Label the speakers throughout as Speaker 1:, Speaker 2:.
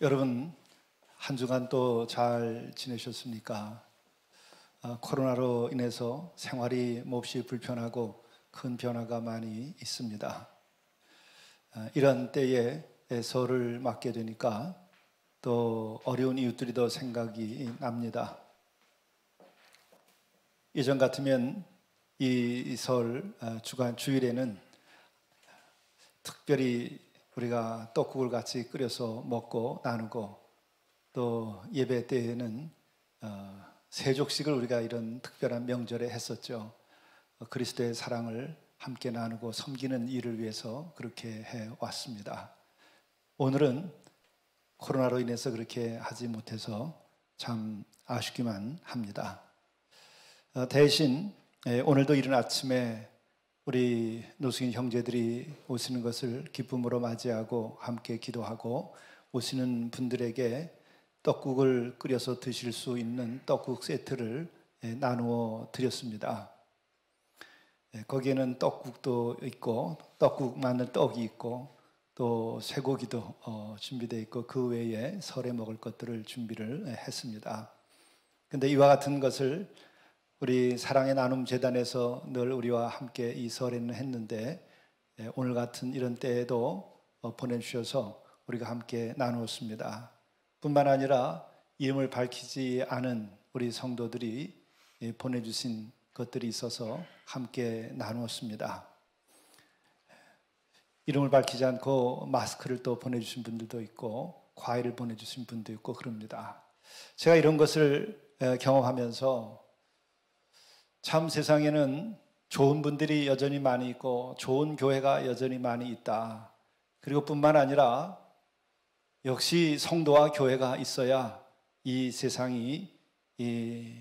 Speaker 1: 여러분 한 주간 또 잘 지내셨습니까? 코로나로 인해서 생활이 몹시 불편하고 큰 변화가 많이 있습니다. 이런 때에 설을 맞게 되니까 또 어려운 이웃들이 더 생각이 납니다. 예전 같으면 이 설 주간 주일에는 특별히 우리가 떡국을 같이 끓여서 먹고 나누고 또 예배 때에는 세족식을 우리가 이런 특별한 명절에 했었죠. 그리스도의 사랑을 함께 나누고 섬기는 일을 위해서 그렇게 해왔습니다. 오늘은 코로나로 인해서 그렇게 하지 못해서 참 아쉽기만 합니다. 대신 오늘도 이른 아침에 우리 노숙인 형제들이 오시는 것을 기쁨으로 맞이하고 함께 기도하고 오시는 분들에게 떡국을 끓여서 드실 수 있는 떡국 세트를 나누어 드렸습니다. 거기에는 떡국도 있고 떡국 만든 떡이 있고 또 쇠고기도 준비되어 있고 그 외에 설에 먹을 것들을 준비를 했습니다. 그런데 이와 같은 것을 우리 사랑의 나눔 재단에서 늘 우리와 함께 이 설에는 했는데 오늘 같은 이런 때에도 보내주셔서 우리가 함께 나누었습니다. 뿐만 아니라 이름을 밝히지 않은 우리 성도들이 보내주신 것들이 있어서 함께 나누었습니다. 이름을 밝히지 않고 마스크를 또 보내주신 분들도 있고 과일을 보내주신 분도 있고 그럽니다. 제가 이런 것을 경험하면서 참 세상에는 좋은 분들이 여전히 많이 있고 좋은 교회가 여전히 많이 있다. 그리고 뿐만 아니라 역시 성도와 교회가 있어야 이 세상이 이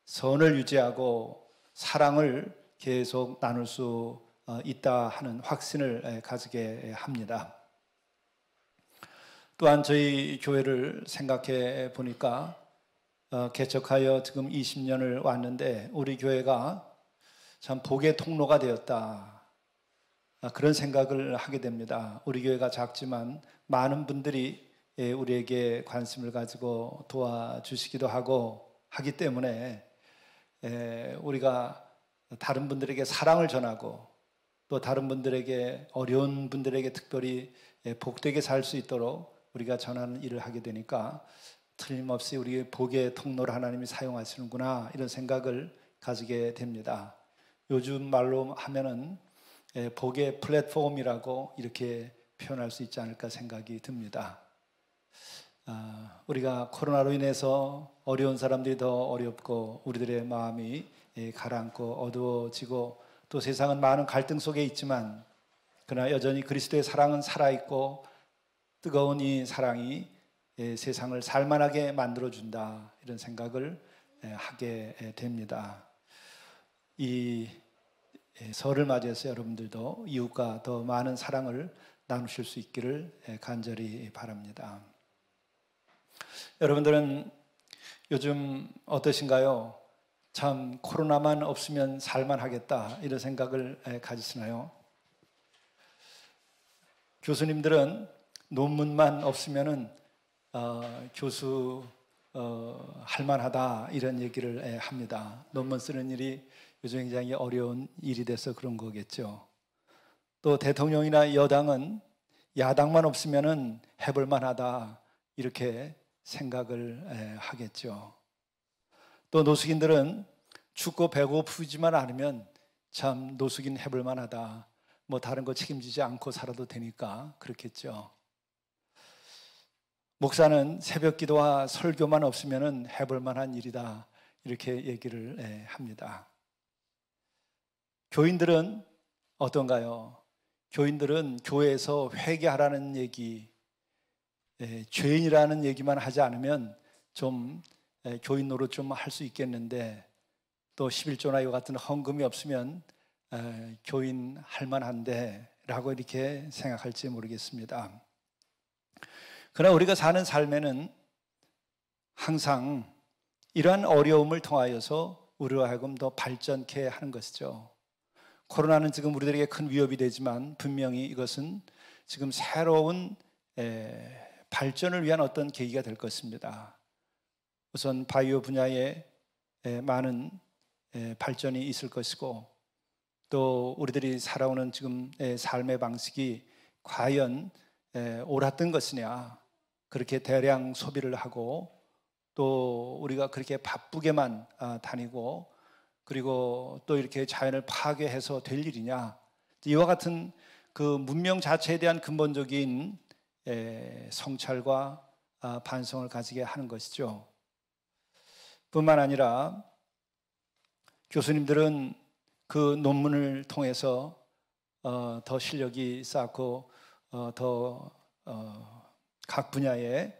Speaker 1: 선을 유지하고 사랑을 계속 나눌 수 있다 하는 확신을 가지게 합니다. 또한 저희 교회를 생각해 보니까 개척하여 지금 20년을 왔는데 우리 교회가 참 복의 통로가 되었다. 그런 생각을 하게 됩니다. 우리 교회가 작지만 많은 분들이 우리에게 관심을 가지고 도와주시기도 하고 하기 때문에 우리가 다른 분들에게 사랑을 전하고 또 다른 분들에게 어려운 분들에게 특별히 복되게 살 수 있도록 우리가 전하는 일을 하게 되니까 틀림없이 우리의 복의 통로를 하나님이 사용하시는구나 이런 생각을 가지게 됩니다. 요즘 말로 하면은 복의 플랫폼이라고 이렇게 표현할 수 있지 않을까 생각이 듭니다. 우리가 코로나로 인해서 어려운 사람들이 더 어렵고 우리들의 마음이 가라앉고 어두워지고 또 세상은 많은 갈등 속에 있지만 그러나 여전히 그리스도의 사랑은 살아있고 뜨거운 이 사랑이 세상을 살만하게 만들어준다 이런 생각을 하게 됩니다. 이 설을 맞이해서 여러분들도 이웃과 더 많은 사랑을 나누실 수 있기를 간절히 바랍니다. 여러분들은 요즘 어떠신가요? 참 코로나만 없으면 살만하겠다 이런 생각을 가지시나요? 교수님들은 논문만 없으면은 교수 할만하다 이런 얘기를 합니다. 논문 쓰는 일이 요즘 굉장히 어려운 일이 돼서 그런 거겠죠. 또 대통령이나 여당은 야당만 없으면은 해볼 만하다 이렇게 생각을 하겠죠. 또 노숙인들은 춥고 배고프지만 않으면 참 노숙인 해볼 만하다. 뭐 다른 거 책임지지 않고 살아도 되니까 그렇겠죠. 목사는 새벽 기도와 설교만 없으면 해볼 만한 일이다 이렇게 얘기를 합니다. 교인들은 어떤가요? 교인들은 교회에서 회개하라는 얘기, 죄인이라는 얘기만 하지 않으면 좀 교인 노릇 좀 할 수 있겠는데 또 11조나 이와 같은 헌금이 없으면 교인 할 만한데 라고 이렇게 생각할지 모르겠습니다. 그러나 우리가 사는 삶에는 항상 이러한 어려움을 통하여서 우리로 하여금 더 발전케 하는 것이죠. 코로나는 지금 우리들에게 큰 위협이 되지만 분명히 이것은 지금 새로운 발전을 위한 어떤 계기가 될 것입니다. 우선 바이오 분야에 많은 발전이 있을 것이고, 또 우리들이 살아오는 지금의 삶의 방식이 과연 옳았던 것이냐, 그렇게 대량 소비를 하고 또 우리가 그렇게 바쁘게만 다니고, 그리고 또 이렇게 자연을 파괴해서 될 일이냐, 이와 같은 그 문명 자체에 대한 근본적인 성찰과 반성을 가지게 하는 것이죠. 뿐만 아니라 교수님들은 그 논문을 통해서 더 실력이 쌓고 더 각 분야의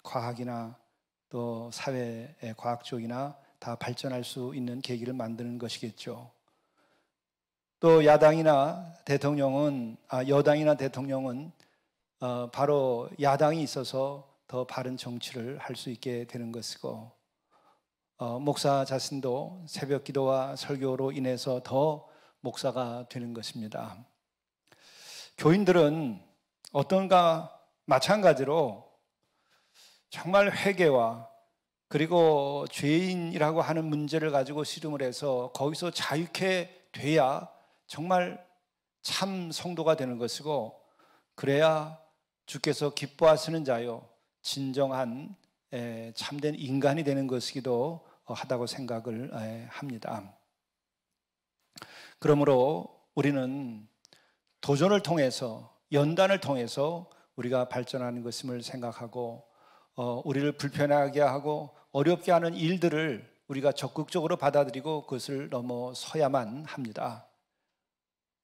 Speaker 1: 과학이나 또 사회 과학 쪽이나 다 발전할 수 있는 계기를 만드는 것이겠죠. 또 여당이나 대통령은 바로 야당이 있어서 더 바른 정치를 할 수 있게 되는 것이고, 목사 자신도 새벽 기도와 설교로 인해서 더 목사가 되는 것입니다. 교인들은 어떤가 마찬가지로 정말 회개와 그리고 죄인이라고 하는 문제를 가지고 씨름을 해서 거기서 자유케 돼야 정말 참 성도가 되는 것이고, 그래야 주께서 기뻐하시는 자요 진정한 참된 인간이 되는 것이기도 하다고 생각을 합니다. 그러므로 우리는 도전을 통해서, 연단을 통해서 우리가 발전하는 것임을 생각하고, 우리를 불편하게 하고 어렵게 하는 일들을 우리가 적극적으로 받아들이고 그것을 넘어서야만 합니다.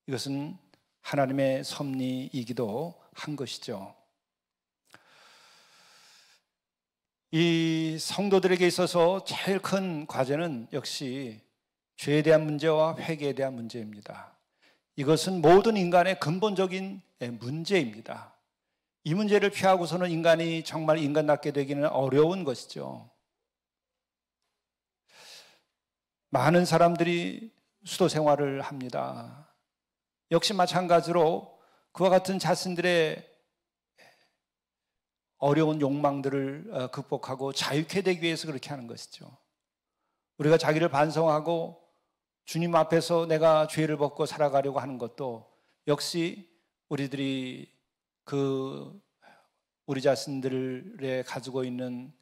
Speaker 1: 이것은 하나님의 섭리이기도 한 것이죠. 이 성도들에게 있어서 제일 큰 과제는 역시 죄에 대한 문제와 회개에 대한 문제입니다. 이것은 모든 인간의 근본적인 문제입니다. 이 문제를 피하고서는 인간이 정말 인간답게 되기는 어려운 것이죠. 많은 사람들이 수도 생활을 합니다. 역시 마찬가지로 그와 같은 자신들의 어려운 욕망들을 극복하고 자유케 되기 위해서 그렇게 하는 것이죠. 우리가 자기를 반성하고 주님 앞에서 내가 죄를 벗고 살아가려고 하는 것도 역시 우리들이 우리 자신들의 가지고 있는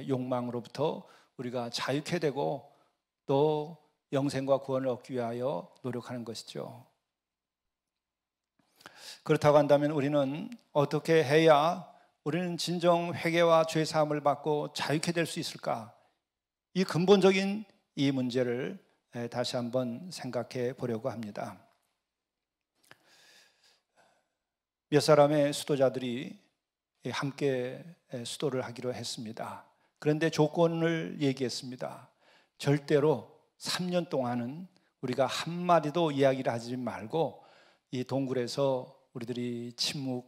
Speaker 1: 욕망으로부터 우리가 자유케 되고 또 영생과 구원을 얻기 위하여 노력하는 것이죠. 그렇다고 한다면 우리는 어떻게 해야 우리는 진정 회개와 죄 사함을 받고 자유케 될 수 있을까? 이 근본적인 이 문제를 다시 한번 생각해 보려고 합니다. 몇 사람의 수도자들이 함께 수도를 하기로 했습니다. 그런데 조건을 얘기했습니다. 절대로 3년 동안은 우리가 한마디도 이야기를 하지 말고 이 동굴에서 우리들이 침묵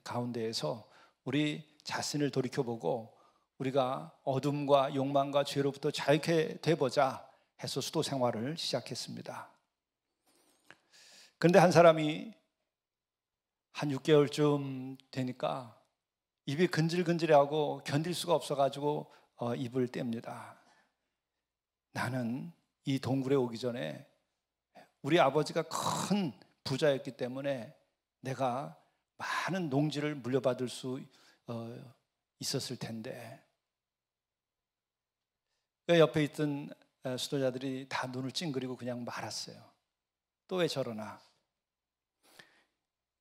Speaker 1: 가운데에서 우리 자신을 돌이켜보고 우리가 어둠과 욕망과 죄로부터 자유케 돼보자 해서 수도 생활을 시작했습니다. 그런데 한 사람이 한 6개월쯤 되니까 입이 근질근질하고 견딜 수가 없어가지고 입을 뗍니다. 나는 이 동굴에 오기 전에 우리 아버지가 큰 부자였기 때문에 내가 많은 농지를 물려받을 수 있었을 텐데, 옆에 있던 수도자들이 다 눈을 찡그리고 그냥 말았어요. 또 왜 저러나.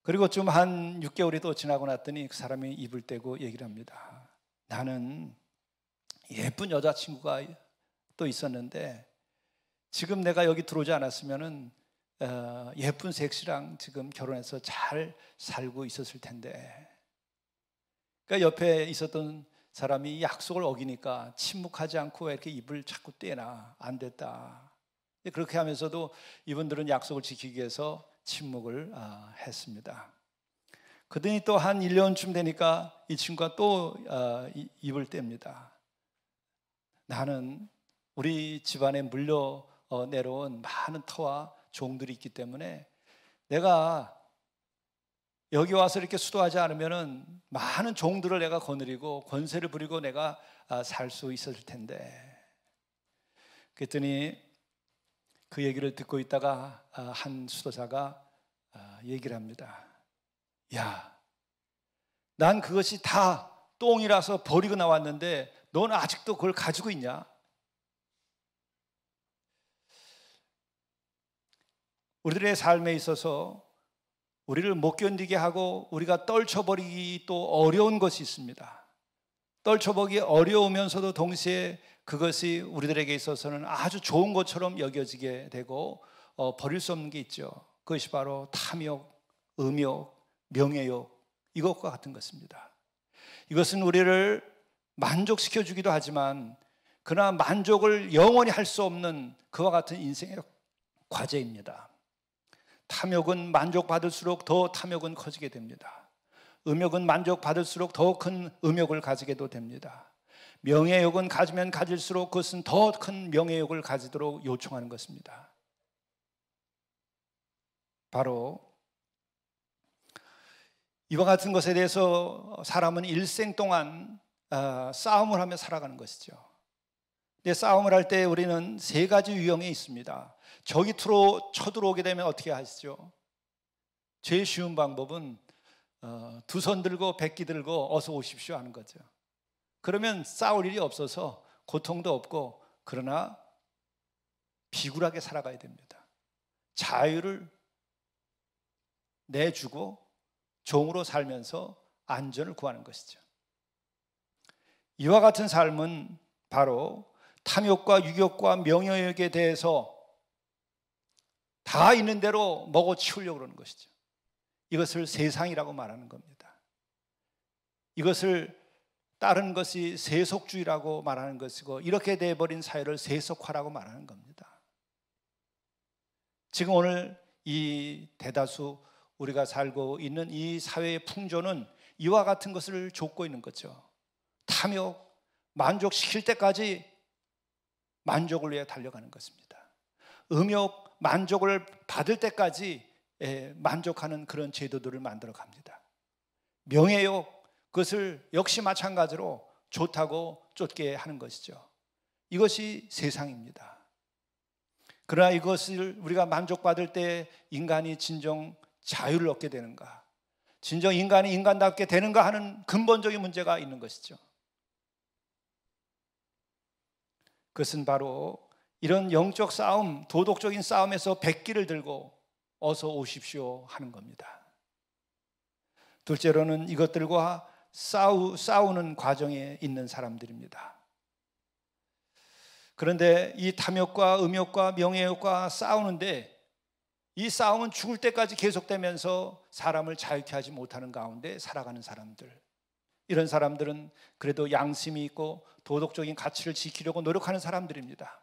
Speaker 1: 그리고 좀 한 6개월이 또 지나고 났더니 그 사람이 입을 떼고 얘기를 합니다. 나는 예쁜 여자친구가 또 있었는데 지금 내가 여기 들어오지 않았으면은 예쁜 섹시랑 지금 결혼해서 잘 살고 있었을 텐데. 그러니까 옆에 있었던 사람이 약속을 어기니까 침묵하지 않고 이렇게 입을 자꾸 떼나. 안 됐다. 그렇게 하면서도 이분들은 약속을 지키기 위해서 침묵을 했습니다. 그러더니 또 한 1년쯤 되니까 이 친구가 또 입을 뗍니다. 나는 우리 집안에 물려 내려온 많은 터와 종들이 있기 때문에 내가 여기 와서 이렇게 수도하지 않으면은 많은 종들을 내가 거느리고 권세를 부리고 내가 살 수 있었을 텐데. 그랬더니 그 얘기를 듣고 있다가 한 수도자가 얘기를 합니다. 야, 난 그것이 다 똥이라서 버리고 나왔는데 넌 아직도 그걸 가지고 있냐? 우리들의 삶에 있어서 우리를 못 견디게 하고 우리가 떨쳐버리기 또 어려운 것이 있습니다. 떨쳐보기 어려우면서도 동시에 그것이 우리들에게 있어서는 아주 좋은 것처럼 여겨지게 되고 버릴 수 없는 게 있죠. 그것이 바로 탐욕, 음욕, 명예욕, 이것과 같은 것입니다. 이것은 우리를 만족시켜주기도 하지만 그러나 만족을 영원히 할 수 없는 그와 같은 인생의 과제입니다. 탐욕은 만족받을수록 더 탐욕은 커지게 됩니다. 음욕은 만족받을수록 더 큰 음욕을 가지게도 됩니다. 명예욕은 가지면 가질수록 그것은 더 큰 명예욕을 가지도록 요청하는 것입니다. 바로 이와 같은 것에 대해서 사람은 일생 동안 싸움을 하며 살아가는 것이죠. 근데 싸움을 할 때 우리는 세 가지 유형이 있습니다. 적이 쳐들어오게 되면 어떻게 하시죠? 제일 쉬운 방법은 두 손 들고 백기 들고 어서 오십시오 하는 거죠. 그러면 싸울 일이 없어서 고통도 없고 그러나 비굴하게 살아가야 됩니다. 자유를 내주고 종으로 살면서 안전을 구하는 것이죠. 이와 같은 삶은 바로 탐욕과 유욕과 명예욕에 대해서 다 있는 대로 먹어치우려고 그러는 것이죠. 이것을 세상이라고 말하는 겁니다. 이것을 따르는 것이 세속주의라고 말하는 것이고 이렇게 돼버린 사회를 세속화라고 말하는 겁니다. 지금 오늘 이 대다수 우리가 살고 있는 이 사회의 풍조는 이와 같은 것을 좇고 있는 거죠. 탐욕, 만족시킬 때까지 만족을 위해 달려가는 것입니다. 음욕, 만족을 받을 때까지 만족하는 그런 제도들을 만들어 갑니다. 명예욕, 그것을 역시 마찬가지로 좋다고 쫓게 하는 것이죠. 이것이 세상입니다. 그러나 이것을 우리가 만족받을 때 인간이 진정 자유를 얻게 되는가, 진정 인간이 인간답게 되는가 하는 근본적인 문제가 있는 것이죠. 그것은 바로 이런 영적 싸움, 도덕적인 싸움에서 백기를 들고 어서 오십시오 하는 겁니다. 둘째로는 이것들과 싸우는 과정에 있는 사람들입니다. 그런데 이 탐욕과 음욕과 명예욕과 싸우는데 이 싸움은 죽을 때까지 계속되면서 사람을 자유케 하지 못하는 가운데 살아가는 사람들, 이런 사람들은 그래도 양심이 있고 도덕적인 가치를 지키려고 노력하는 사람들입니다.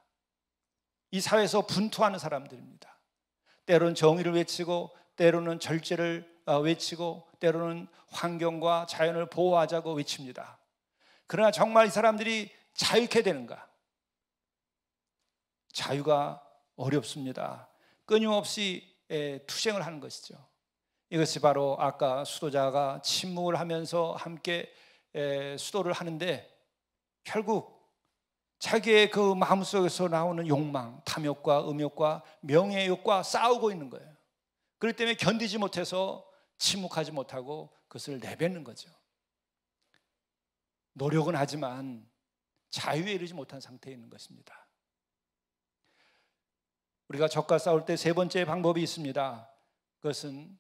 Speaker 1: 이 사회에서 분투하는 사람들입니다. 때로는 정의를 외치고 때로는 절제를 외치고 때로는 환경과 자연을 보호하자고 외칩니다. 그러나 정말 이 사람들이 자유케 되는가? 자유가 어렵습니다. 끊임없이 투쟁을 하는 것이죠. 이것이 바로 아까 수도자가 침묵을 하면서 함께 수도를 하는데 결국 자기의 그 마음속에서 나오는 욕망, 탐욕과 음욕과 명예욕과 싸우고 있는 거예요. 그렇기 때문에 견디지 못해서 침묵하지 못하고 그것을 내뱉는 거죠. 노력은 하지만 자유에 이르지 못한 상태에 있는 것입니다. 우리가 적과 싸울 때 세 번째 방법이 있습니다. 그것은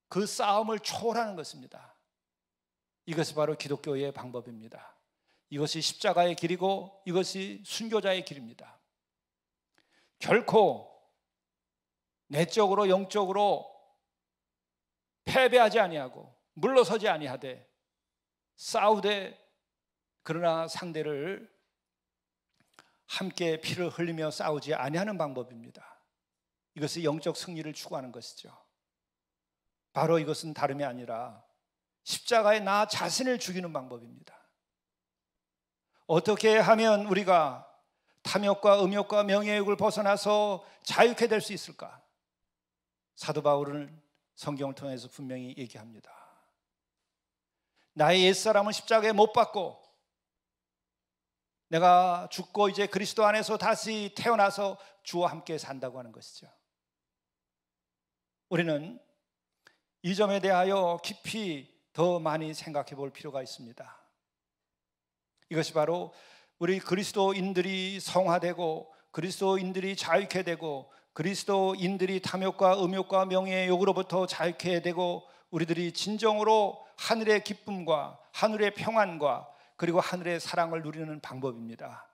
Speaker 1: 그 싸움을 초월하는 것입니다. 이것이 바로 기독교의 방법입니다. 이것이 십자가의 길이고 이것이 순교자의 길입니다. 결코 내적으로 영적으로 패배하지 아니하고 물러서지 아니하되 싸우되 그러나 상대를 함께 피를 흘리며 싸우지 아니하는 방법입니다. 이것이 영적 승리를 추구하는 것이죠. 바로 이것은 다름이 아니라 십자가에 나 자신을 죽이는 방법입니다. 어떻게 하면 우리가 탐욕과 음욕과 명예욕을 벗어나서 자유케 될 수 있을까? 사도 바울은 성경을 통해서 분명히 얘기합니다. 나의 옛사람은 십자가에 못 박고 내가 죽고 이제 그리스도 안에서 다시 태어나서 주와 함께 산다고 하는 것이죠. 우리는 이 점에 대하여 깊이 더 많이 생각해 볼 필요가 있습니다. 이것이 바로 우리 그리스도인들이 성화되고 그리스도인들이 자유케 되고 그리스도인들이 탐욕과 음욕과 명예의 욕으로부터 자유케 되고 우리들이 진정으로 하늘의 기쁨과 하늘의 평안과 그리고 하늘의 사랑을 누리는 방법입니다.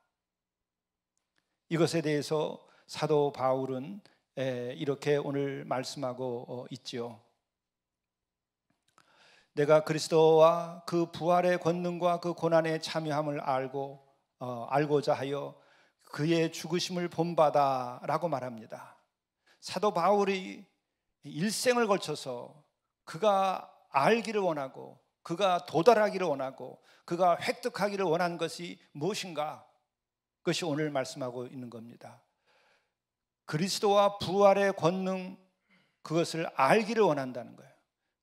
Speaker 1: 이것에 대해서 사도 바울은 이렇게 오늘 말씀하고 있지요. 내가 그리스도와 그 부활의 권능과 그 고난의 참여함을 알고자 하여 그의 죽으심을 본받아라고 말합니다. 사도 바울이 일생을 걸쳐서 그가 알기를 원하고 그가 도달하기를 원하고 그가 획득하기를 원한 것이 무엇인가? 그것이 오늘 말씀하고 있는 겁니다. 그리스도와 부활의 권능, 그것을 알기를 원한다는 거예요.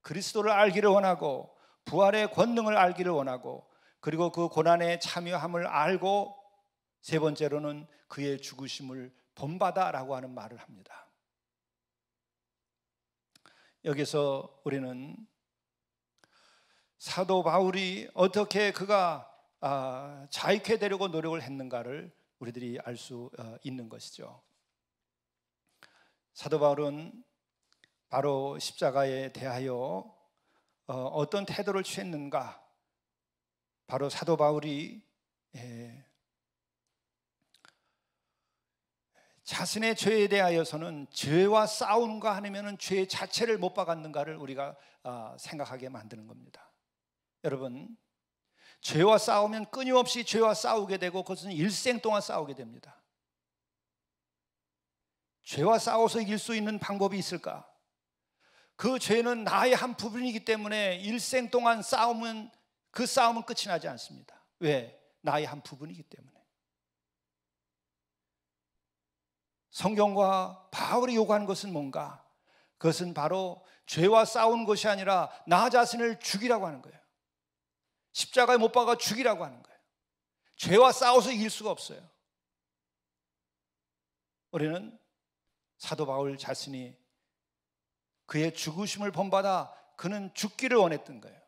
Speaker 1: 그리스도를 알기를 원하고 부활의 권능을 알기를 원하고 그리고 그 고난에 참여함을 알고 세 번째로는 그의 죽으심을 본받아라고 하는 말을 합니다. 여기서 우리는 사도 바울이 어떻게 그가 자유케 되려고 노력을 했는가를 우리들이 알 수 있는 것이죠. 사도 바울은 바로 십자가에 대하여 어떤 태도를 취했는가? 바로 사도 바울이 자신의 죄에 대하여서는 죄와 싸우는가 하면은 죄 자체를 못 박았는가를 우리가 생각하게 만드는 겁니다. 여러분, 죄와 싸우면 끊임없이 죄와 싸우게 되고 그것은 일생 동안 싸우게 됩니다. 죄와 싸워서 이길 수 있는 방법이 있을까? 그 죄는 나의 한 부분이기 때문에 일생 동안 싸우면 그 싸움은 끝이 나지 않습니다. 왜? 나의 한 부분이기 때문에. 성경과 바울이 요구하는 것은 뭔가? 그것은 바로 죄와 싸우는 것이 아니라 나 자신을 죽이라고 하는 거예요. 십자가에 못 박아 죽이라고 하는 거예요. 죄와 싸워서 이길 수가 없어요. 우리는 사도 바울 자신이 그의 죽으심을 본받아 그는 죽기를 원했던 거예요.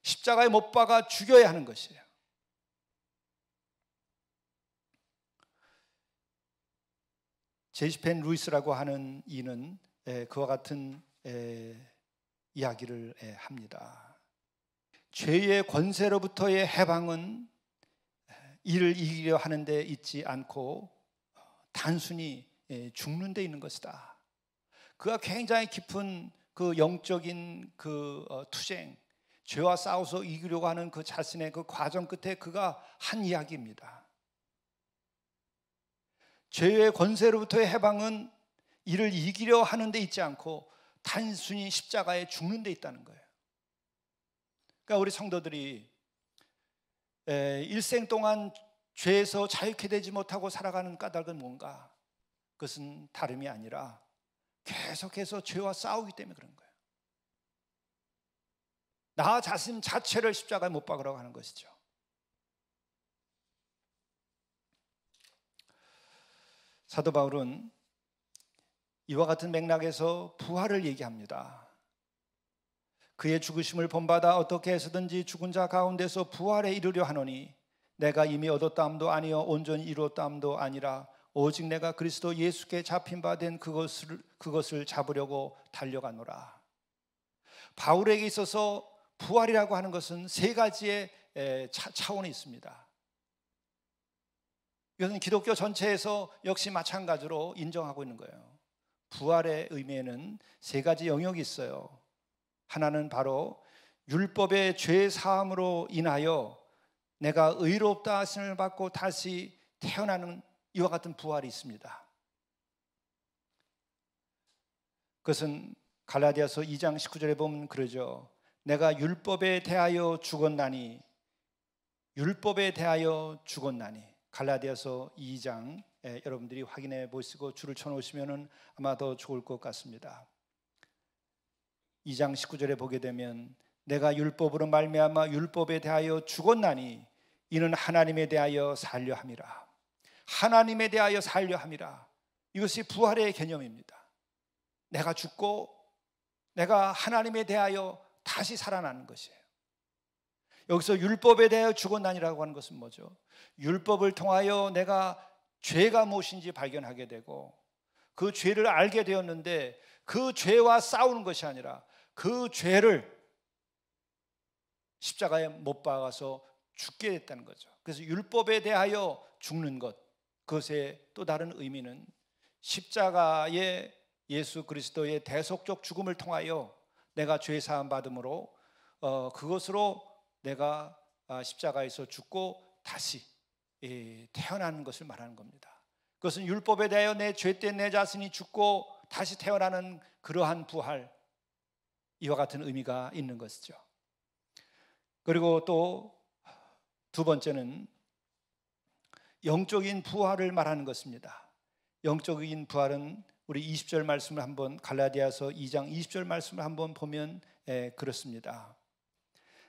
Speaker 1: 십자가에 못 박아 죽여야 하는 것이에요. 제시펜 루이스라고 하는 이는 그와 같은 이야기를 합니다. 죄의 권세로부터의 해방은 이를 이기려 하는 데 있지 않고 단순히 죽는 데 있는 것이다. 그가 굉장히 깊은 그 영적인 그 투쟁, 죄와 싸워서 이기려고 하는 그 자신의 그 과정 끝에 그가 한 이야기입니다. 죄의 권세로부터의 해방은 이를 이기려 하는 데 있지 않고 단순히 십자가에 죽는 데 있다는 거예요. 그러니까 우리 성도들이 일생 동안 죄에서 자유케 되지 못하고 살아가는 까닭은 뭔가? 그것은 다름이 아니라 계속해서 죄와 싸우기 때문에 그런 거예요. 나 자신 자체를 십자가에 못 박으라고 하는 것이죠. 사도 바울은 이와 같은 맥락에서 부활을 얘기합니다. 그의 죽으심을 본받아 어떻게 해서든지 죽은 자 가운데서 부활에 이르려 하노니 내가 이미 얻었다함도 아니요 온전히 이루었다함도 아니라 오직 내가 그리스도 예수께 잡힌 바 된 그것을 잡으려고 달려가노라. 바울에게 있어서 부활이라고 하는 것은 세 가지의 차원이 있습니다. 이것은 기독교 전체에서 역시 마찬가지로 인정하고 있는 거예요. 부활의 의미에는 세 가지 영역이 있어요. 하나는 바로 율법의 죄 사함으로 인하여 내가 의롭다 하심을 받고 다시 태어나는 이와 같은 부활이 있습니다. 그것은 갈라디아서 2장 19절에 보면 그러죠. 내가 율법에 대하여 죽었나니 율법에 대하여 죽었나니 갈라디아서 2장 여러분들이 확인해 보시고 줄을 쳐놓으시면 아마 더 좋을 것 같습니다. 2장 19절에 보게 되면 내가 율법으로 말미암아 율법에 대하여 죽었나니 이는 하나님에 대하여 살려 함이라. 하나님에 대하여 살려 함이라. 이것이 부활의 개념입니다. 내가 죽고 내가 하나님에 대하여 다시 살아나는 것이에요. 여기서 율법에 대하여 죽었나니라고 하는 것은 뭐죠? 율법을 통하여 내가 죄가 무엇인지 발견하게 되고 그 죄를 알게 되었는데 그 죄와 싸우는 것이 아니라 그 죄를 십자가에 못 박아서 죽게 됐다는 거죠. 그래서 율법에 대하여 죽는 것, 그것의 또 다른 의미는 십자가의 예수 그리스도의 대속적 죽음을 통하여 내가 죄 사함 받음으로 그것으로 내가 십자가에서 죽고 다시 태어나는 것을 말하는 겁니다. 그것은 율법에 대하여 내 죄 때 내 자신이 죽고 다시 태어나는 그러한 부활, 이와 같은 의미가 있는 것이죠. 그리고 또 두 번째는 영적인 부활을 말하는 것입니다. 영적인 부활은 우리 20절 말씀을 한번, 갈라디아서 2장 20절 말씀을 한번 보면 그렇습니다.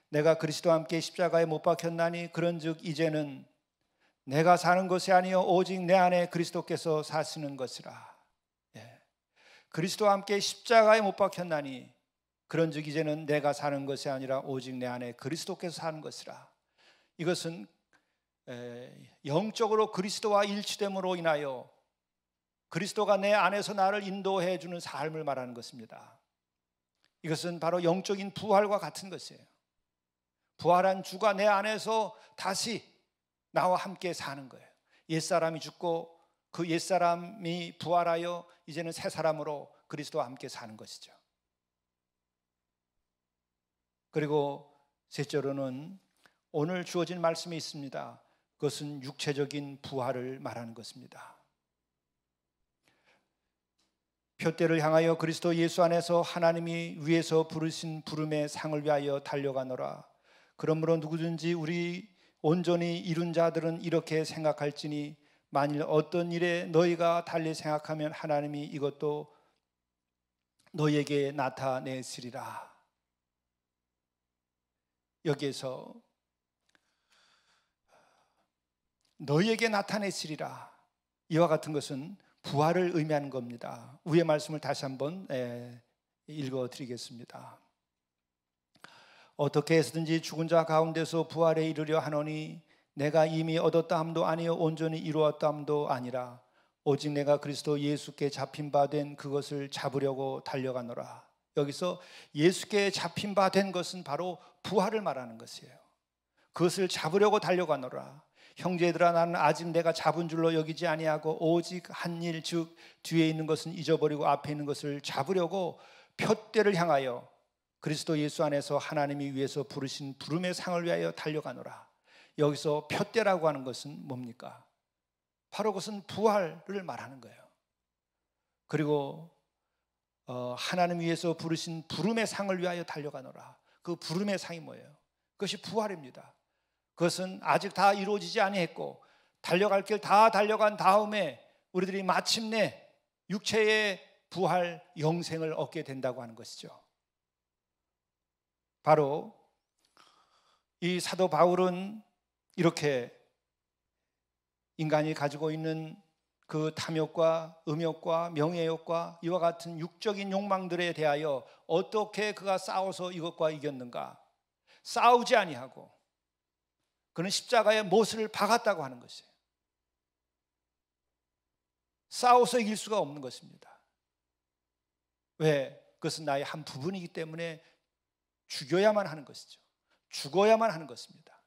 Speaker 1: 내가 그리스도와 함께 십자가에 못 박혔나니 그런즉 이제는 내가 사는 것이 아니요 오직 내 안에 그리스도께서 사시는 것이라. 그리스도와 함께 십자가에 못 박혔나니 그런즉 이제는 내가 사는 것이 아니라 오직 내 안에 그리스도께서 사는 것이라. 이것은 영적으로 그리스도와 일치됨으로 인하여 그리스도가 내 안에서 나를 인도해 주는 삶을 말하는 것입니다. 이것은 바로 영적인 부활과 같은 것이에요. 부활한 주가 내 안에서 다시 나와 함께 사는 거예요. 옛사람이 죽고 그 옛사람이 부활하여 이제는 새 사람으로 그리스도와 함께 사는 것이죠. 그리고 셋째로는 오늘 주어진 말씀이 있습니다. 그것은 육체적인 부활을 말하는 것입니다. 표대를 향하여 그리스도 예수 안에서 하나님이 위에서 부르신 부름의 상을 위하여 달려가노라. 그러므로 누구든지 우리 온전히 이룬 자들은 이렇게 생각할지니 만일 어떤 일에 너희가 달리 생각하면 하나님이 이것도 너희에게 나타내시리라. 여기에서 너희에게 나타내시리라, 이와 같은 것은 부활을 의미하는 겁니다. 위의 말씀을 다시 한번 읽어드리겠습니다. 어떻게 해서든지 죽은 자 가운데서 부활에 이르려 하노니 내가 이미 얻었다 함도 아니요 온전히 이루었다 함도 아니라 오직 내가 그리스도 예수께 잡힌 바 된 그것을 잡으려고 달려가노라. 여기서 예수께 잡힌 바 된 것은 바로 부활을 말하는 것이에요. 그것을 잡으려고 달려가노라. 형제들아 나는 아직 내가 잡은 줄로 여기지 아니하고 오직 한 일, 즉 뒤에 있는 것은 잊어버리고 앞에 있는 것을 잡으려고 표대를 향하여 그리스도 예수 안에서 하나님이 위에서 부르신 부름의 상을 위하여 달려가노라. 여기서 표대라고 하는 것은 뭡니까? 바로 그것은 부활을 말하는 거예요. 그리고 하나님 위에서 부르신 부름의 상을 위하여 달려가노라. 그 부름의 상이 뭐예요? 그것이 부활입니다. 그것은 아직 다 이루어지지 아니했고 달려갈 길 다 달려간 다음에 우리들이 마침내 육체의 부활 영생을 얻게 된다고 하는 것이죠. 바로 이 사도 바울은 이렇게 인간이 가지고 있는 그 탐욕과 음욕과 명예욕과 이와 같은 육적인 욕망들에 대하여 어떻게 그가 싸워서 이것과 이겼는가? 싸우지 아니하고 그는 십자가에 못을 박았다고 하는 것이에요. 싸워서 이길 수가 없는 것입니다. 왜? 그것은 나의 한 부분이기 때문에 죽여야만 하는 것이죠. 죽어야만 하는 것입니다.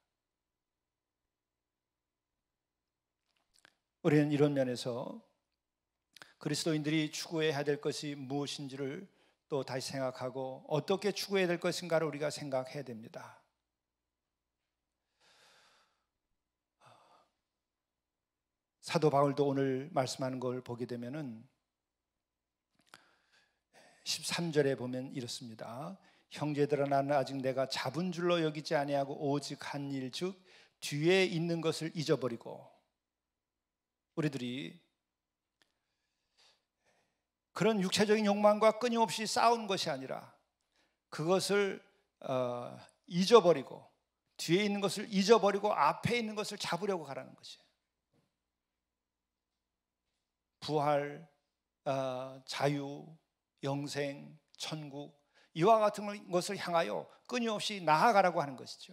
Speaker 1: 우리는 이런 면에서 그리스도인들이 추구해야 될 것이 무엇인지를 또 다시 생각하고 어떻게 추구해야 될 것인가를 우리가 생각해야 됩니다. 사도 바울도 오늘 말씀하는 걸 보게 되면은 13절에 보면 이렇습니다. 형제들아 나는 아직 내가 잡은 줄로 여기지 아니하고 오직 한 일, 즉 뒤에 있는 것을 잊어버리고. 우리들이 그런 육체적인 욕망과 끊임없이 싸우는 것이 아니라 그것을 잊어버리고 뒤에 있는 것을 잊어버리고 앞에 있는 것을 잡으려고 가라는 것이에요. 부활, 자유, 영생, 천국, 이와 같은 것을 향하여 끊임없이 나아가라고 하는 것이죠.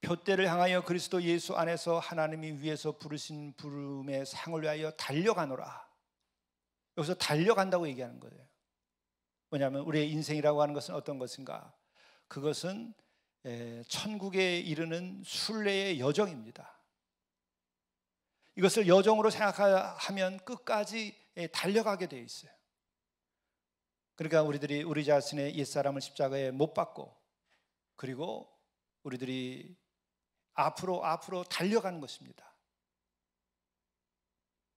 Speaker 1: 표대를 향하여 그리스도 예수 안에서 하나님이 위에서 부르신 부름의 상을 위하여 달려가노라. 여기서 달려간다고 얘기하는 거예요. 왜냐하면 우리의 인생이라고 하는 것은 어떤 것인가? 그것은 천국에 이르는 순례의 여정입니다. 이것을 여정으로 생각하면 끝까지 달려가게 되어 있어요. 그러니까 우리들이 우리 자신의 옛사람을 십자가에 못 박고, 그리고 우리들이 앞으로 달려가는 것입니다.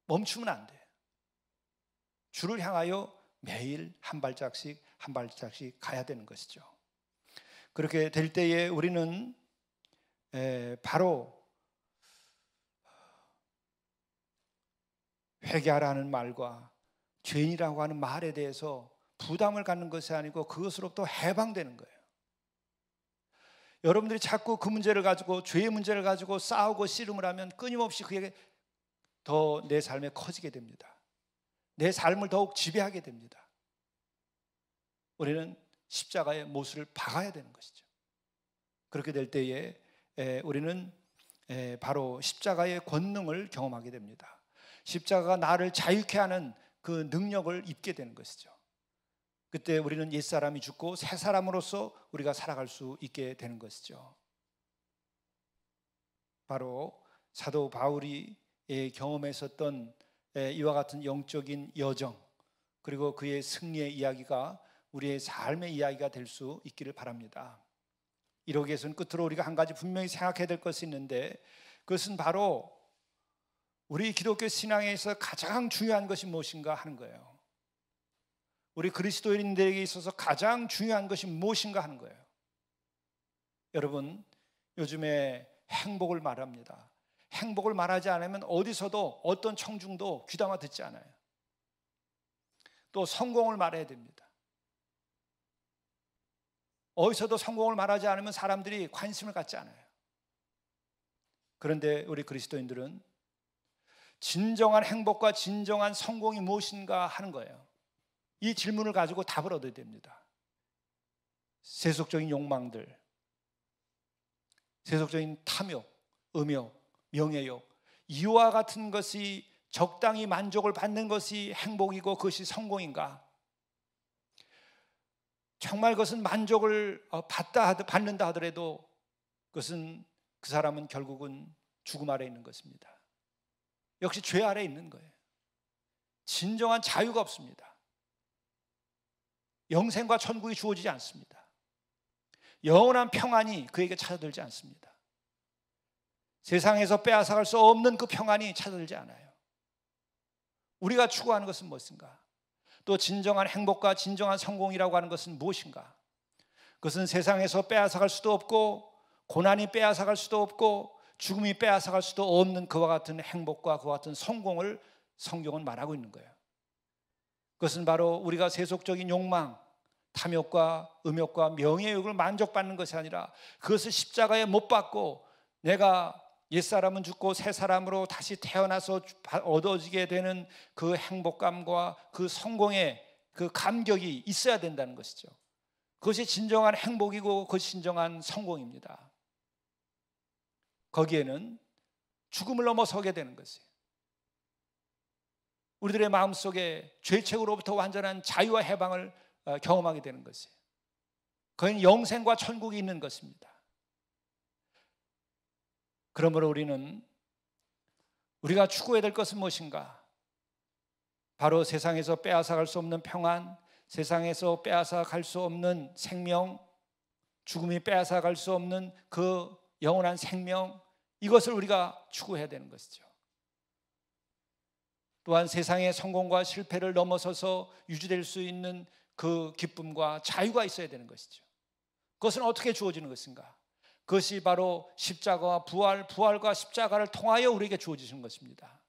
Speaker 1: 멈추면 안 돼요. 주를 향하여 매일 한 발짝씩 가야 되는 것이죠. 그렇게 될 때에 우리는 바로 회개하라는 말과 죄인이라고 하는 말에 대해서 부담을 갖는 것이 아니고 그것으로부터 해방되는 거예요. 여러분들이 자꾸 그 문제를 가지고, 죄의 문제를 가지고 싸우고 씨름을 하면 끊임없이 그게 더 내 삶에 커지게 됩니다. 내 삶을 더욱 지배하게 됩니다. 우리는 십자가의 못을 박아야 되는 것이죠. 그렇게 될 때에 우리는 바로 십자가의 권능을 경험하게 됩니다. 십자가가 나를 자유케 하는 그 능력을 입게 되는 것이죠. 그때 우리는 옛사람이 죽고 새 사람으로서 우리가 살아갈 수 있게 되는 것이죠. 바로 사도 바울이 경험했었던 이와 같은 영적인 여정, 그리고 그의 승리의 이야기가 우리의 삶의 이야기가 될 수 있기를 바랍니다. 이러기에서는 끝으로 우리가 한 가지 분명히 생각해야 될 것이 있는데, 그것은 바로 우리 기독교 신앙에서 가장 중요한 것이 무엇인가 하는 거예요. 우리 그리스도인들에게 있어서 가장 중요한 것이 무엇인가 하는 거예요. 여러분, 요즘에 행복을 말합니다. 행복을 말하지 않으면 어디서도 어떤 청중도 귀담아 듣지 않아요. 또 성공을 말해야 됩니다. 어디서도 성공을 말하지 않으면 사람들이 관심을 갖지 않아요. 그런데 우리 그리스도인들은 진정한 행복과 진정한 성공이 무엇인가 하는 거예요. 이 질문을 가지고 답을 얻어야 됩니다. 세속적인 욕망들, 세속적인 탐욕, 음욕, 명예욕, 이와 같은 것이 적당히 만족을 받는 것이 행복이고 그것이 성공인가? 정말 그것은 만족을 받는다 하더라도 그것은 그 사람은 결국은 죽음 아래 있는 것입니다. 역시 죄 아래 있는 거예요. 진정한 자유가 없습니다. 영생과 천국이 주어지지 않습니다. 영원한 평안이 그에게 찾아들지 않습니다. 세상에서 빼앗아갈 수 없는 그 평안이 찾아들지 않아요. 우리가 추구하는 것은 무엇인가? 또 진정한 행복과 진정한 성공이라고 하는 것은 무엇인가? 그것은 세상에서 빼앗아갈 수도 없고, 고난이 빼앗아갈 수도 없고, 죽음이 빼앗아갈 수도 없는 그와 같은 행복과 그와 같은 성공을 성경은 말하고 있는 거예요. 그것은 바로 우리가 세속적인 욕망, 탐욕과 음욕과 명예욕을 만족받는 것이 아니라 그것을 십자가에 못 박고 내가 옛사람은 죽고 새 사람으로 다시 태어나서 얻어지게 되는 그 행복감과 그 성공의 그 감격이 있어야 된다는 것이죠. 그것이 진정한 행복이고 그것이 진정한 성공입니다. 거기에는 죽음을 넘어서게 되는 것이에요. 우리들의 마음속에 죄책으로부터 완전한 자유와 해방을 경험하게 되는 것이에요. 거기는 영생과 천국이 있는 것입니다. 그러므로 우리가 추구해야 될 것은 무엇인가? 바로 세상에서 빼앗아갈 수 없는 평안, 세상에서 빼앗아갈 수 없는 생명, 죽음이 빼앗아갈 수 없는 그 영원한 생명, 이것을 우리가 추구해야 되는 것이죠. 또한 세상의 성공과 실패를 넘어서서 유지될 수 있는 그 기쁨과 자유가 있어야 되는 것이죠. 그것은 어떻게 주어지는 것인가? 그것이 바로 십자가와 부활과 십자가를 통하여 우리에게 주어지는 것입니다.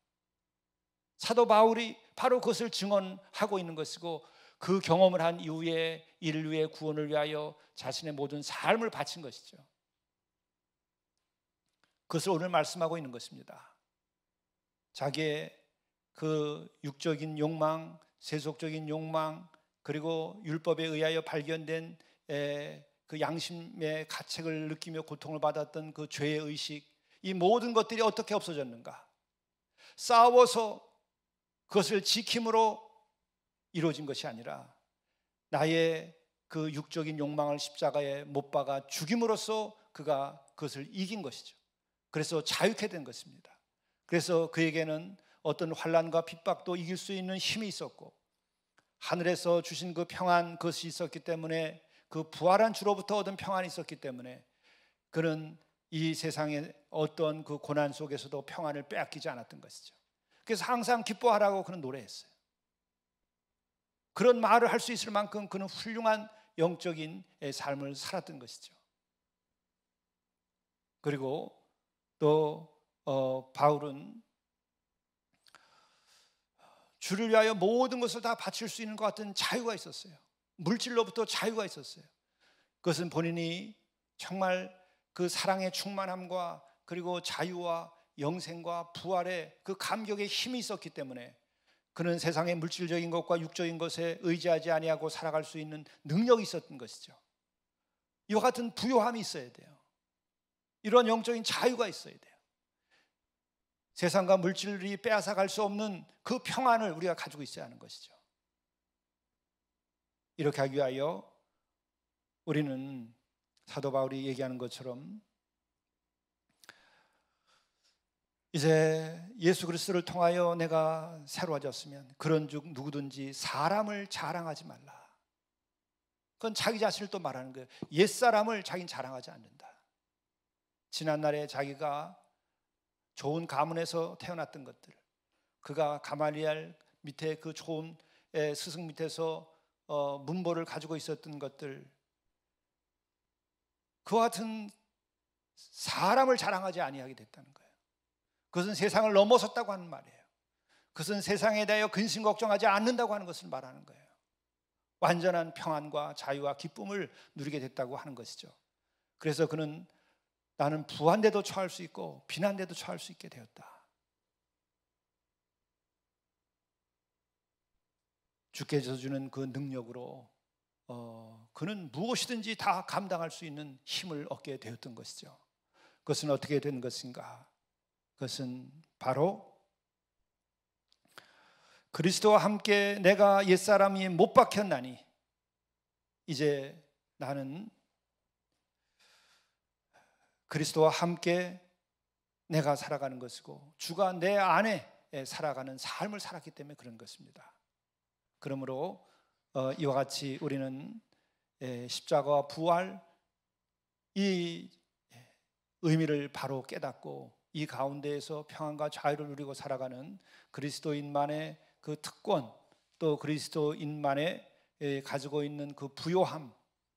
Speaker 1: 사도 바울이 바로 그것을 증언하고 있는 것이고, 그 경험을 한 이후에 인류의 구원을 위하여 자신의 모든 삶을 바친 것이죠. 그것을 오늘 말씀하고 있는 것입니다. 자기의 그 육적인 욕망, 세속적인 욕망, 그리고 율법에 의하여 발견된 그 양심의 가책을 느끼며 고통을 받았던 그 죄의 의식, 이 모든 것들이 어떻게 없어졌는가? 싸워서 그것을 지킴으로 이루어진 것이 아니라 나의 그 육적인 욕망을 십자가에 못 박아 죽임으로써 그가 그것을 이긴 것이죠. 그래서 자유케 된 것입니다. 그래서 그에게는 어떤 환난과 핍박도 이길 수 있는 힘이 있었고, 하늘에서 주신 그 평안, 그것이 있었기 때문에, 그 부활한 주로부터 얻은 평안이 있었기 때문에 그는 이 세상의 어떤 그 고난 속에서도 평안을 빼앗기지 않았던 것이죠. 그래서 항상 기뻐하라고 그는 노래했어요. 그런 말을 할 수 있을 만큼 그는 훌륭한 영적인 삶을 살았던 것이죠. 그리고 또 바울은 주를 위하여 모든 것을 다 바칠 수 있는 것 같은 자유가 있었어요. 물질로부터 자유가 있었어요. 그것은 본인이 정말 그 사랑의 충만함과 그리고 자유와 영생과 부활의 그 감격의 힘이 있었기 때문에 그는 세상의 물질적인 것과 육적인 것에 의지하지 아니하고 살아갈 수 있는 능력이 있었던 것이죠. 이와 같은 부요함이 있어야 돼요. 이런 영적인 자유가 있어야 돼요. 세상과 물질이 빼앗아갈 수 없는 그 평안을 우리가 가지고 있어야 하는 것이죠. 이렇게 하기 위하여 우리는 사도 바울이 얘기하는 것처럼 이제 예수 그리스도를 통하여 내가 새로워졌으면 그런즉 누구든지 사람을 자랑하지 말라. 그건 자기 자신을 또 말하는 거예요. 옛사람을 자기는 자랑하지 않는다. 지난날에 자기가 좋은 가문에서 태어났던 것들, 그가 가말리엘 밑에 그 좋은 스승 밑에서 문보를 가지고 있었던 것들, 그와 같은 사람을 자랑하지 아니하게 됐다는 거예요. 그것은 세상을 넘어섰다고 하는 말이에요. 그것은 세상에 대하여 근심 걱정하지 않는다고 하는 것을 말하는 거예요. 완전한 평안과 자유와 기쁨을 누리게 됐다고 하는 것이죠. 그래서 그는 나는 부한데도 처할 수 있고 비난데도 처할 수 있게 되었다. 주께서 주는 그 능력으로 그는 무엇이든지 다 감당할 수 있는 힘을 얻게 되었던 것이죠. 그것은 어떻게 된 것인가? 그것은 바로 그리스도와 함께 내가 옛사람이 못 박혔나니 이제 나는 그리스도와 함께 내가 살아가는 것이고 주가 내 안에 살아가는 삶을 살았기 때문에 그런 것입니다. 그러므로 이와 같이 우리는 십자가와 부활 이 의미를 바로 깨닫고 이 가운데에서 평안과 자유를 누리고 살아가는 그리스도인만의 그 특권, 또 그리스도인만의 가지고 있는 그 부요함,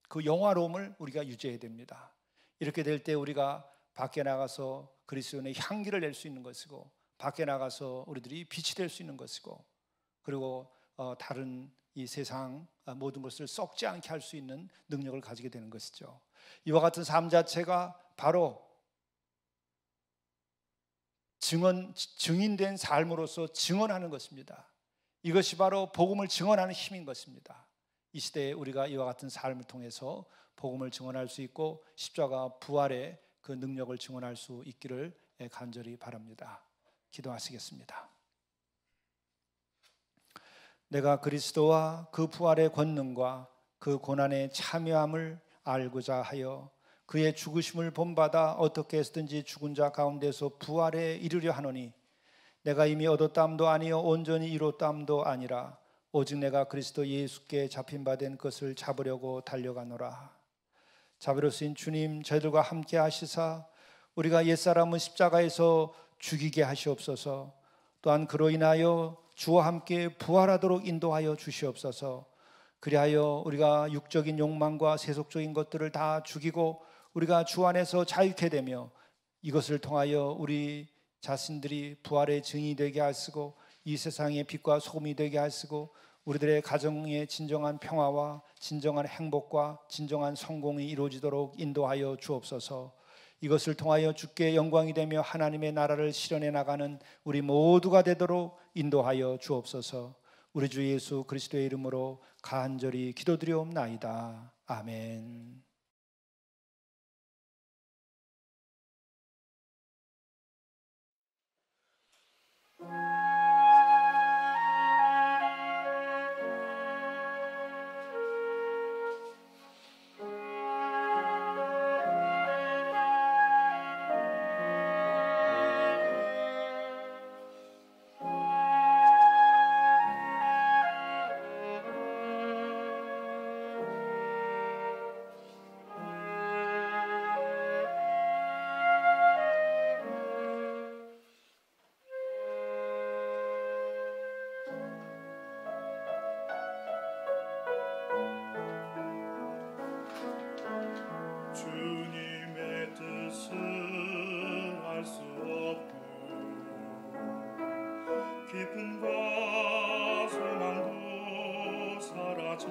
Speaker 1: 그 영화로움을 우리가 유지해야 됩니다. 이렇게 될 때 우리가 밖에 나가서 그리스도인의 향기를 낼 수 있는 것이고, 밖에 나가서 우리들이 빛이 될 수 있는 것이고, 그리고 다른 이 세상 모든 것을 썩지 않게 할 수 있는 능력을 가지게 되는 것이죠. 이와 같은 삶 자체가 바로 증인된 삶으로서 증언하는 것입니다. 이것이 바로 복음을 증언하는 힘인 것입니다. 이 시대에 우리가 이와 같은 삶을 통해서 복음을 증언할 수 있고 십자가 부활의 그 능력을 증언할 수 있기를 간절히 바랍니다. 기도하시겠습니다. 내가 그리스도와 그 부활의 권능과 그 고난의 참여함을 알고자 하여 그의 죽으심을 본받아 어떻게 해서든지 죽은 자 가운데서 부활에 이르려 하노니 내가 이미 얻었다함도 아니요 온전히 이뤘다함도 아니라 오직 내가 그리스도 예수께 잡힌 바 된 것을 잡으려고 달려가노라. 자비로우신 주님, 저희들과 함께 하시사 우리가 옛사람은 십자가에서 죽이게 하시옵소서. 또한 그로 인하여 주와 함께 부활하도록 인도하여 주시옵소서. 그리하여 우리가 육적인 욕망과 세속적인 것들을 다 죽이고 우리가 주 안에서 자유케 되며 이것을 통하여 우리 자신들이 부활의 증인이 되게 하시고 이 세상의 빛과 소금이 되게 하시고 우리들의 가정의 진정한 평화와 진정한 행복과 진정한 성공이 이루어지도록 인도하여 주옵소서. 이것을 통하여 주께 영광이 되며 하나님의 나라를 실현해 나가는 우리 모두가 되도록 인도하여 주옵소서. 우리 주 예수 그리스도의 이름으로 간절히 기도드리옵나이다. 아멘.
Speaker 2: 주님의 뜻을 알 수 없고 기쁨과 소망도 사라져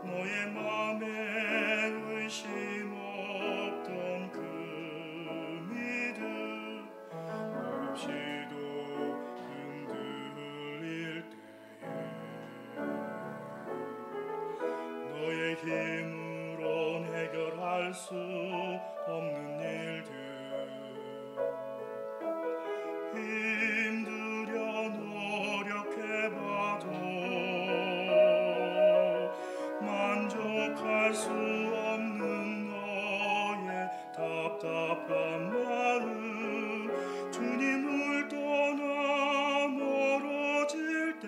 Speaker 2: 너의 맘에 의심 없던 그 믿음 없이도 흔들릴 때에 너의 힘으론 해결할 수 없는 일들 힘들여 노력해봐도 만족할 수 없는 너의 답답한 마음 주님을 떠나 멀어질 때에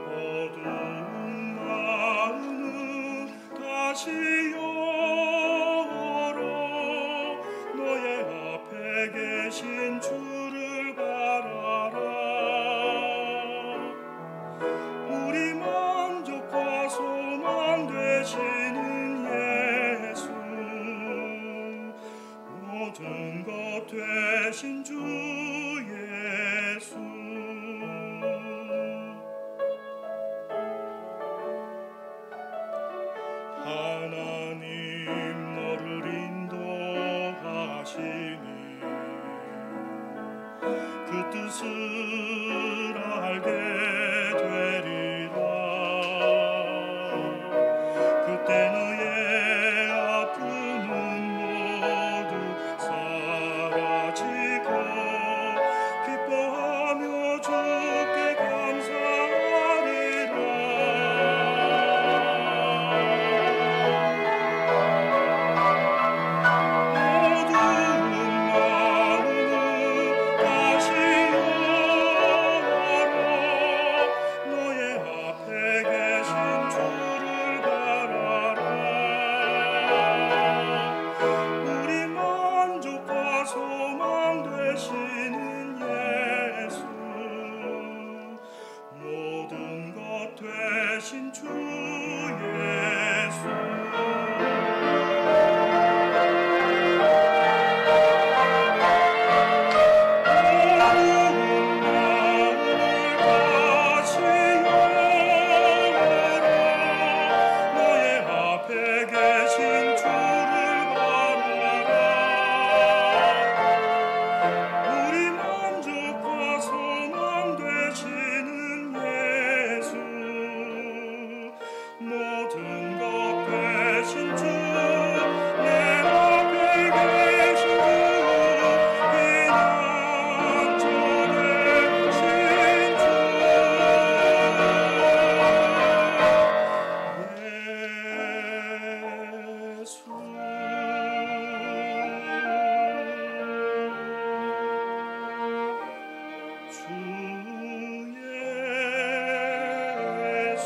Speaker 2: 어두운 마음은 다시 열어 너의 앞에 계신 주를 바라라. 우리 만족과 소망 되시는 예수 모든 것 되신 주 예수 하나님 너를 인도하시니 그 뜻을 알게 되리라. 그때 너의 아픔은 모두 사라지고 기뻐하며 주께 감사하리라. 모든 것 되신 주 예수 모든 것 되신 주 내 앞에 계신 주 피난처 되신 주 예수 주 예수